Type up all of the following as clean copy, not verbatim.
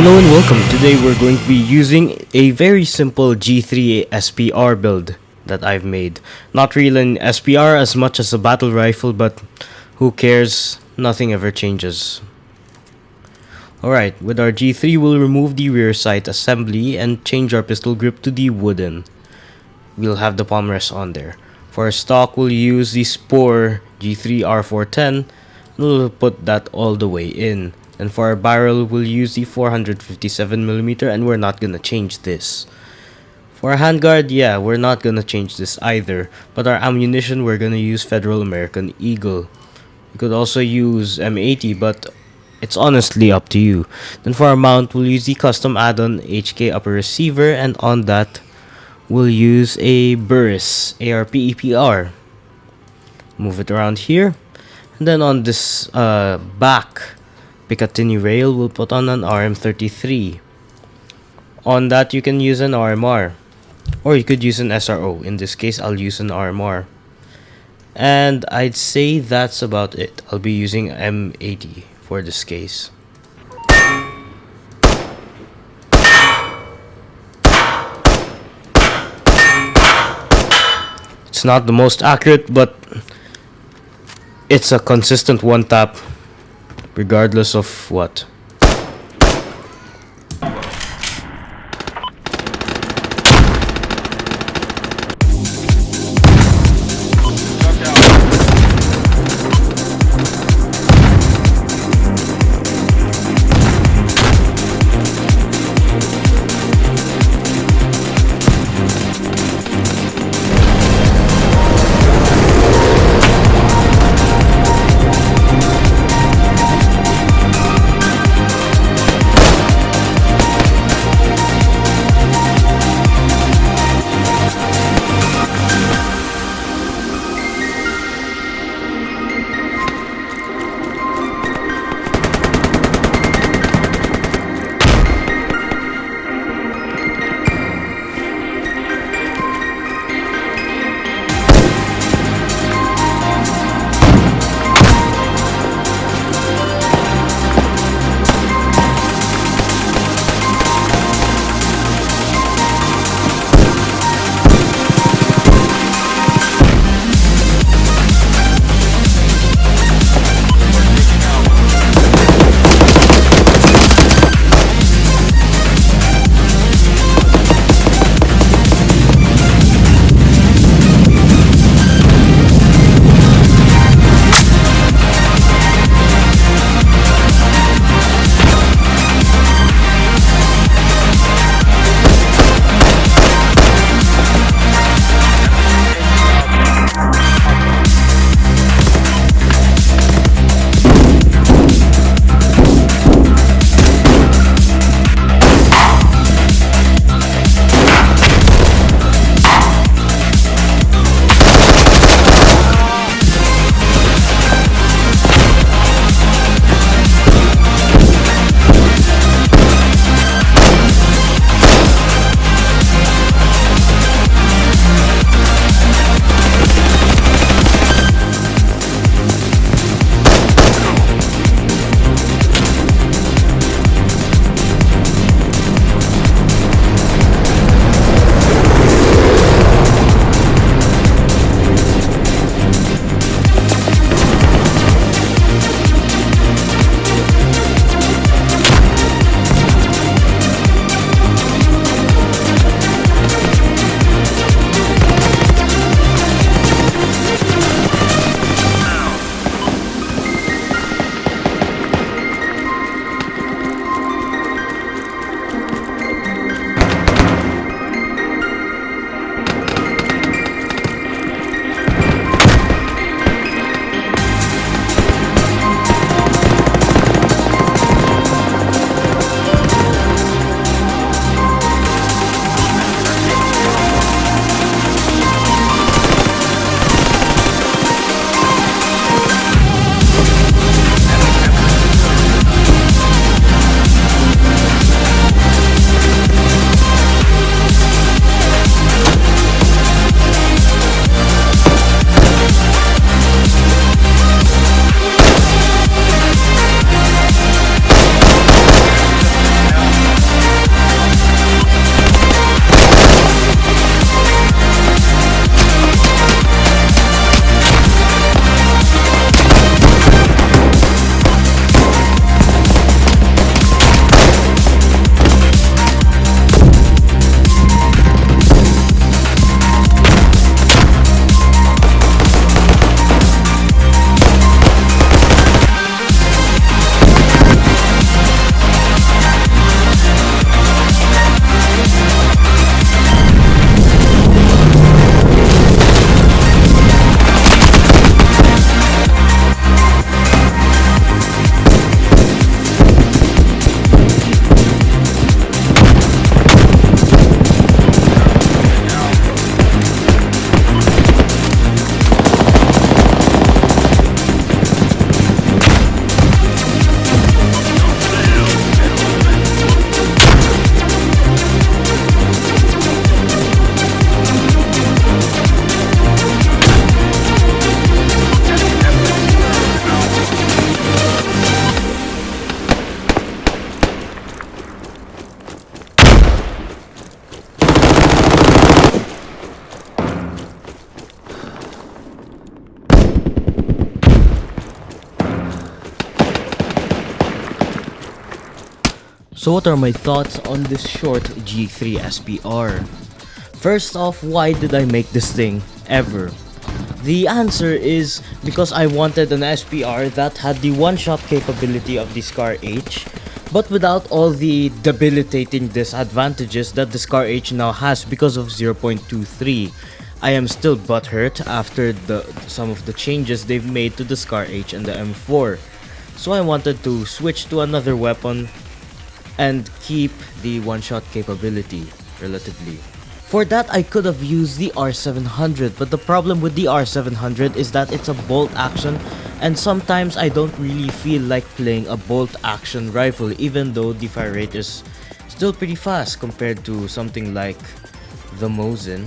Hello and welcome. Today we're going to be using a very simple G3 SPR build that I've made. Not really an SPR as much as a battle rifle, but who cares? Nothing ever changes. Alright, with our G3 we'll remove the rear sight assembly and change our pistol grip to the wooden. We'll have the palm rest on there. For our stock we'll use the SPR G3 R410 and we'll put that all the way in. And for our barrel, we'll use the 457mm and we're not gonna change this. For our handguard, yeah, we're not gonna change this either. But our ammunition, we're gonna use Federal American Eagle. You could also use M80, but it's honestly up to you. Then for our mount, we'll use the custom add-on HK upper receiver, and on that, we'll use a Burris ARP EPR. Move it around here. And then on this back Picatinny rail, we'll put on an RM33. On that, you can use an RMR, or you could use an SRO. In this case, I'll use an RMR. And I'd say that's about it. I'll be using M80 for this case. It's not the most accurate, but it's a consistent one tap regardless of what. So what are my thoughts on this short G3 SPR? First off, why did I make this thing ever? The answer is because I wanted an SPR that had the one-shot capability of the SCAR-H, but without all the debilitating disadvantages that the SCAR-H now has because of 0.23. I am still butthurt after some of the changes they've made to the SCAR-H and the M4. So I wanted to switch to another weapon and keep the one-shot capability relatively. For that, I could have used the R700, but the problem with the R700 is that it's a bolt action, and sometimes I don't really feel like playing a bolt action rifle, even though the fire rate is still pretty fast compared to something like the Mosin.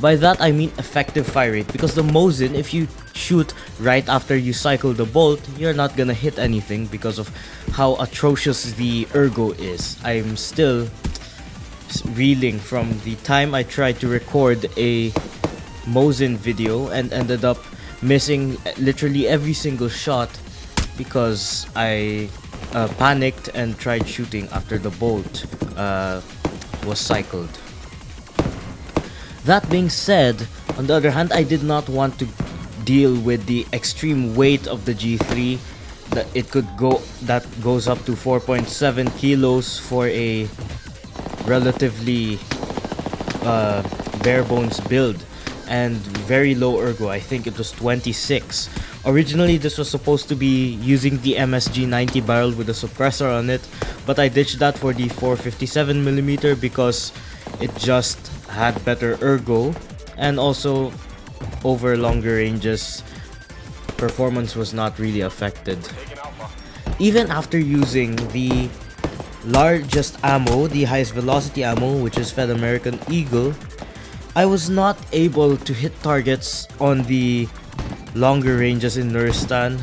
By that I mean effective fire rate, because the Mosin, if you shoot right after you cycle the bolt, you're not gonna hit anything because of how atrocious the ergo is. I'm still reeling from the time I tried to record a Mosin video and ended up missing literally every single shot because I panicked and tried shooting after the bolt was cycled. That being said, on the other hand, I did not want to deal with the extreme weight of the G3 that goes up to 4.7 kilos for a relatively bare bones build and very low ergo. I think it was 26. Originally this was supposed to be using the MSG 90 barrel with a suppressor on it, but I ditched that for the 457mm because it just had better ergo, and also over longer ranges performance was not really affected. Even after using the largest ammo, the highest velocity ammo, which is Fed American Eagle, I was not able to hit targets on the longer ranges in Nuristan,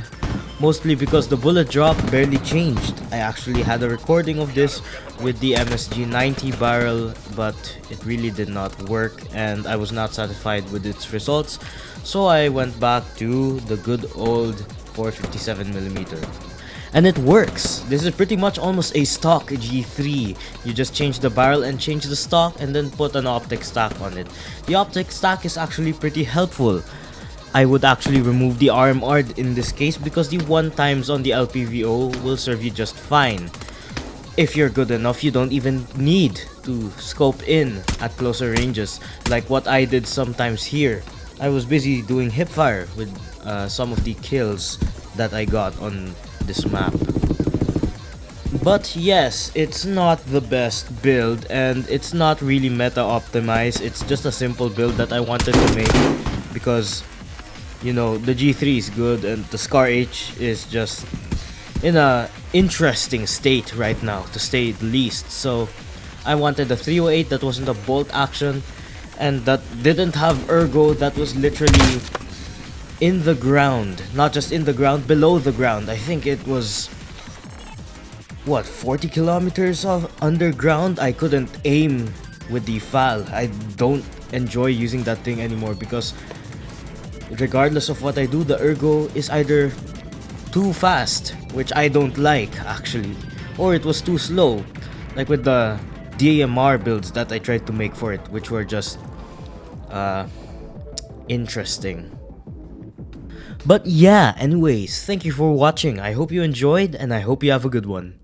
mostly because the bullet drop barely changed. I actually had a recording of this with the MSG 90 barrel, but it really did not work and I was not satisfied with its results, so I went back to the good old 457mm. And it works. This is pretty much almost a stock G3. You just change the barrel and change the stock and then put an optic stack on it. The optic stack is actually pretty helpful. I would actually remove the RMR in this case because the 1x on the LPVO will serve you just fine. If you're good enough, you don't even need to scope in at closer ranges like what I did sometimes here. I was busy doing hipfire with some of the kills that I got on this map. But yes, it's not the best build and it's not really meta optimized. It's just a simple build that I wanted to make because, you know, the G3 is good and the SCAR-H is just in a interesting state right now, to say the least. So I wanted a 308 that wasn't a bolt action and that didn't have ergo, that was literally in the ground, not just in the ground, below the ground. I think it was, what, 40 kilometers of underground. I couldn't aim with the FAL. I don't enjoy using that thing anymore because regardless of what I do, the ergo is either too fast, which I don't like actually, or it was too slow, like with the DMR builds that I tried to make for it, which were just interesting. But yeah, anyways, thank you for watching. I hope you enjoyed and I hope you have a good one.